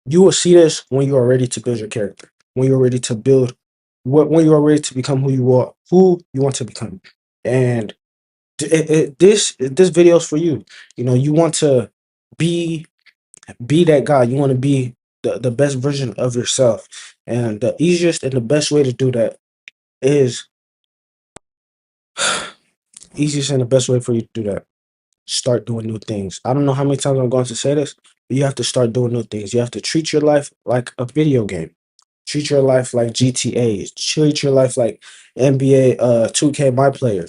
You will see this when you are ready to build your character, when you're ready to build when you are ready to become who you want to become. And this video is for you. You want to be be that guy. You want to be the best version of yourself. And the easiest and the best way to do that is easiest and the best way for you to do that. Start doing new things. I don't know how many times I'm going to say this, but you have to start doing new things. You have to treat your life like a video game. Treat your life like GTA. Treat your life like NBA 2K My Player.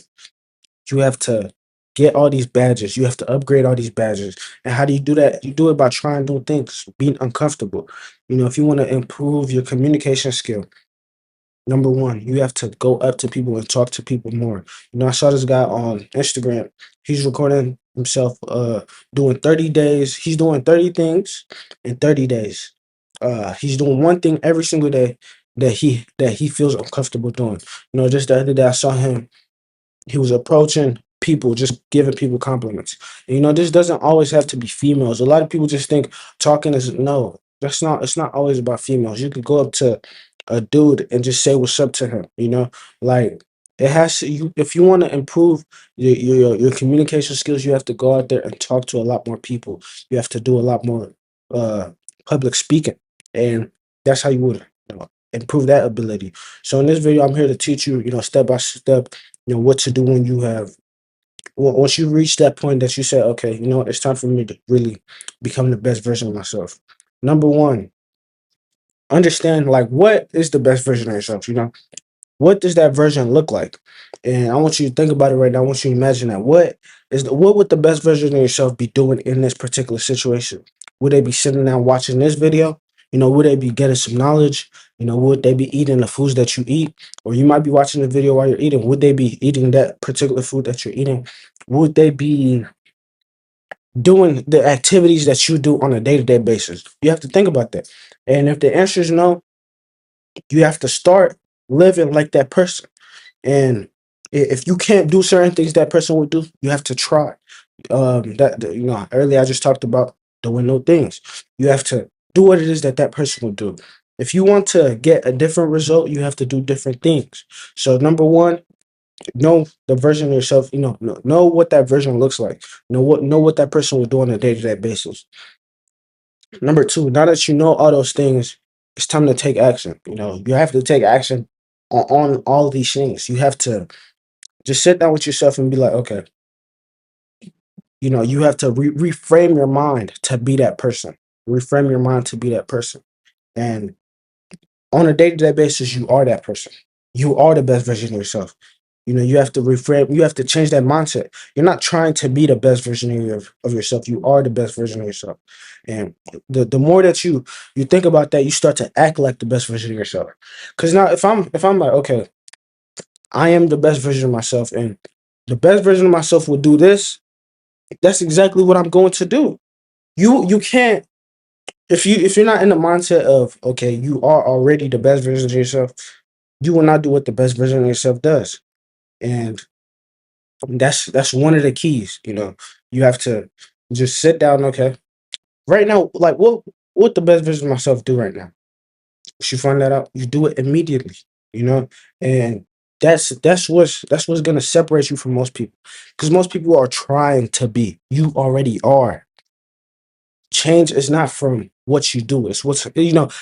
You have to get all these badges. You have to upgrade all these badges. And how do you do that? You do it by trying new things, being uncomfortable. If you want to improve your communication skill, number one, you have to go up to people and talk to people more. I saw this guy on Instagram. He's recording himself doing 30 days. He's doing 30 things in 30 days. He's doing one thing every single day that he feels uncomfortable doing. Just the other day I saw him. He was approaching people, just giving people compliments. This doesn't always have to be females. A lot of people just think talking is no. That's not. It's not always about females. You could go up to a dude and just say what's up to him. Like it has to. If you want to improve your communication skills, you have to go out there and talk to a lot more people. You have to do a lot more uh, public speaking, and that's how you would improve that ability. So in this video, I'm here to teach you, step by step, what to do when you have once you reach that point that you say, okay, it's time for me to really become the best version of myself. Number one, understand like what is the best version of yourself. What does that version look like? And I want you to think about it right now. I want you to imagine that. What would the best version of yourself be doing in this particular situation? Would they be sitting down watching this video? Would they be getting some knowledge? Would they be eating the foods that you eat? Or you might be watching the video while you're eating. Would they be eating that particular food that you're eating? Would they be doing the activities that you do on a day-to-day basis? You have to think about that. And if the answer is no, you have to start living like that person. And if you can't do certain things that person would do, you have to try. Earlier I just talked about doing no things. You have to do what it is that that person would do. If you want to get a different result, you have to do different things. So number one, know the version of yourself. Know what that version looks like. Know what that person would do on a day-to-day basis. Number two, now that you know all those things, it's time to take action. You have to take action on all these things. You have to just sit down with yourself and be like, okay, you have to reframe your mind to be that person. Reframe your mind to be that person. And on a day-to-day basis, you are that person. You are the best version of yourself. You have to reframe, you have to change that mindset. You're not trying to be the best version of yourself. You are the best version of yourself. And the more that you think about that, you start to act like the best version of yourself. Because now if I'm like, okay, I am the best version of myself, and the best version of myself will do this. That's exactly what I'm going to do. You can't if you're not in the mindset of okay, you are already the best version of yourself, you will not do what the best version of yourself does. And that's one of the keys. You have to just sit down. Okay, right now, like what the best version of myself do right now? Once you find that out, you do it immediately. You know, and that's what's gonna separate you from most people, because most people are trying to be. You already are. Change is not from what you do. It's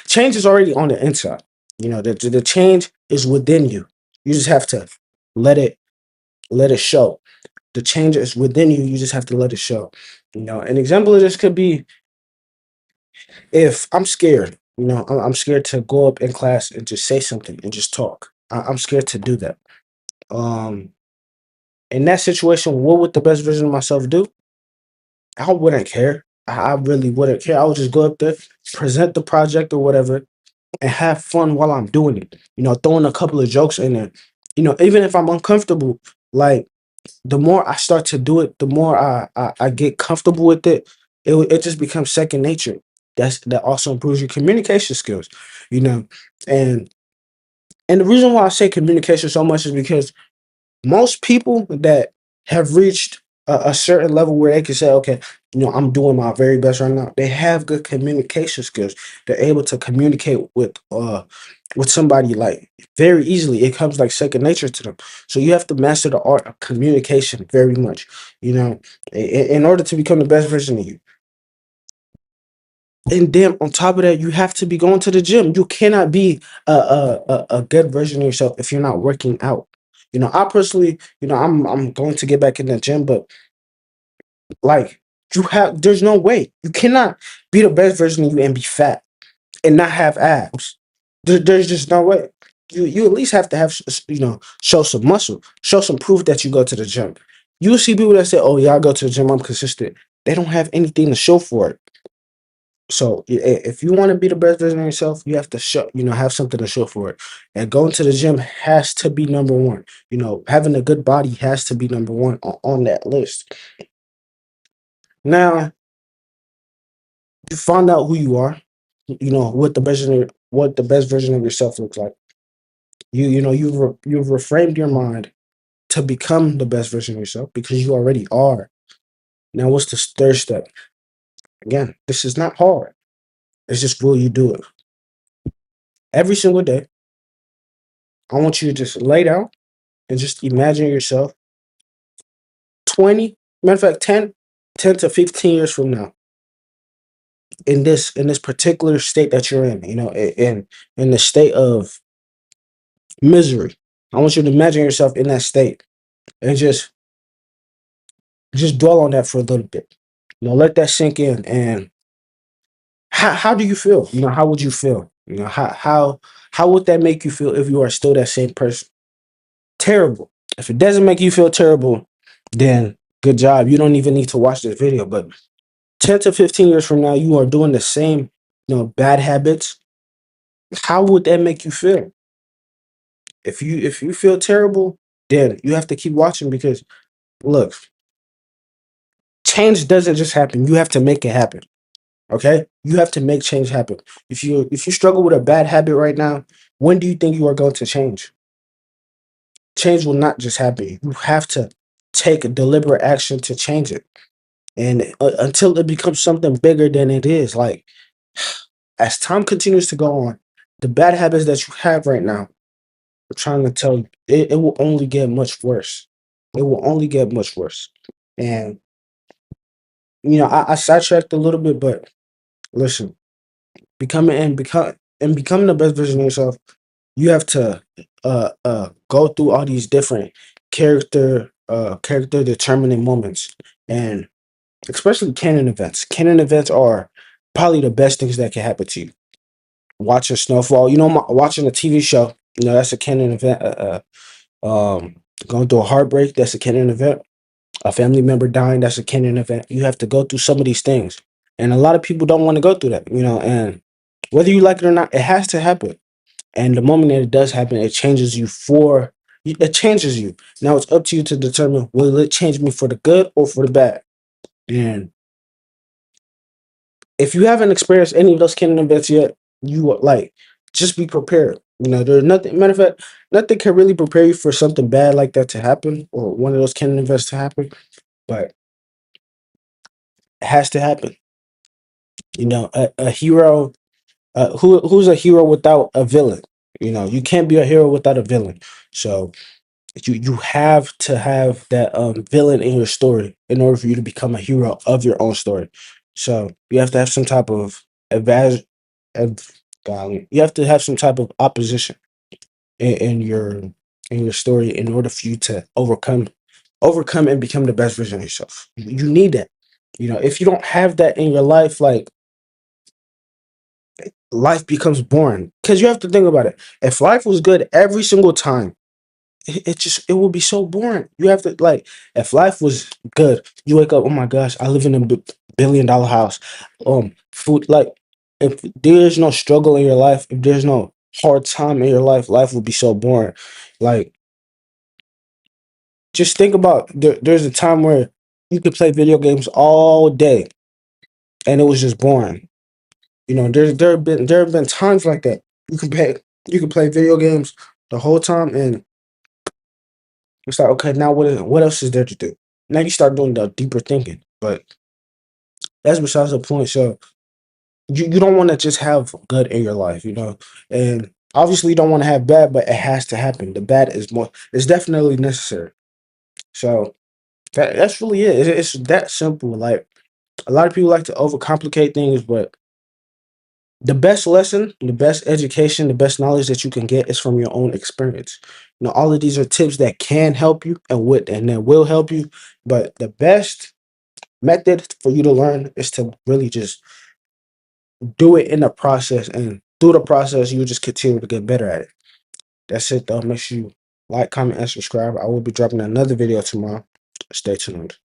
change is already on the inside. The change is within you. You just have to let it show. The change is within you. You just have to let it show. An example of this could be if I'm scared. I'm scared to go up in class and just say something and just talk. I'm scared to do that. Um, in that situation, what would the best version of myself do? I wouldn't care. I really wouldn't care. I would just go up there, present the project or whatever, and have fun while I'm doing it. Throwing a couple of jokes in there. Even if I'm uncomfortable, like the more I start to do it, the more I get comfortable with it. It just becomes second nature. That also improves your communication skills. You know, and and the reason why I say communication so much is because most people that have reached a certain level where they can say, okay, I'm doing my very best right now. They have good communication skills. They're able to communicate with somebody like very easily. It comes like second nature to them. So you have to master the art of communication very much. You know, in order to become the best version of you. And then on top of that, you have to be going to the gym. You cannot be a good version of yourself if you're not working out. I personally, I'm going to get back in the gym, but like there's no way you cannot be the best version of you and be fat and not have abs. There's just no way. You at least have to have show some muscle, show some proof that you go to the gym. You see people that say, "Oh yeah, I go to the gym, I'm consistent." They don't have anything to show for it. So if you want to be the best version of yourself, you have to show, have something to show for it. And going to the gym has to be number one. Having a good body has to be number one on that list. Now, you find out who you are, what the best version of yourself looks like. You've reframed your mind to become the best version of yourself because you already are. Now, what's the third step? Again, this is not hard. It's just will you do it every single day? I want you to just lay down and just imagine yourself 20, matter of fact, 10 to 15 years from now in this particular state that you're in, in the state of misery. I want you to imagine yourself in that state and just dwell on that for a little bit. Let that sink in. And how do you feel? How would you feel? How would that make you feel if you are still that same person? Terrible. If it doesn't make you feel terrible, then good job. You don't even need to watch this video. But 10 to 15 years from now, you are doing the same, bad habits. How would that make you feel? If you feel terrible, then you have to keep watching because look, change doesn't just happen. You have to make it happen. Okay? You have to make change happen. If you struggle with a bad habit right now, when do you think you are going to change? Change will not just happen. You have to take a deliberate action to change it. And until it becomes something bigger than it is, like as time continues to go on, the bad habits that you have right now, I'm trying to tell you, it will only get much worse. It will only get much worse. And I sidetracked a little bit, but listen, becoming the best version of yourself, you have to go through all these different character determining moments, and especially canon events. Canon events are probably the best things that can happen to you. Watching snowfall, watching a TV show, that's a canon event. Going through a heartbreak, that's a canon event. A family member dying, that's a canon event. You have to go through some of these things, and a lot of people don't want to go through that. And whether you like it or not, it has to happen. And the moment that it does happen, it changes you for it changes you. Now it's up to you to determine will it change me for the good or for the bad. And if you haven't experienced any of those canon events yet, you like just be prepared. There's nothing. Matter of fact, nothing can really prepare you for something bad like that to happen or one of those canon events to happen. But it has to happen. A hero. Who's a hero without a villain? You can't be a hero without a villain. So you have to have that villain in your story in order for you to become a hero of your own story. So you have to have some type of advance. You have to have some type of opposition in your story in order for you to overcome and become the best version of yourself. You need that. If you don't have that in your life, like life becomes boring. Because you have to think about it. If life was good every single time, it will be so boring. You have to like if life was good, you wake up, oh my gosh, I live in a $1 billion house. Food like if there's no struggle in your life, if there's no hard time in your life will be so boring. Like just think about there's a time where you could play video games all day and it was just boring. There have been times like that. You can play video games the whole time and it's like okay, now what else is there to do? Now you start doing the deeper thinking. But that's besides the point. So you don't want to just have good in your life, and obviously you don't want to have bad, but it has to happen. The bad is more, it's definitely necessary. So that's really it. It's that simple. Like, a lot of people like to overcomplicate things, but the best lesson, the best education, the best knowledge that you can get is from your own experience. All of these are tips that can help you and that will help you, but the best method for you to learn is to really just do it in the process, and through the process you just continue to get better at it. That's it though. Make sure you like, comment, and subscribe. I will be dropping another video tomorrow. Stay tuned.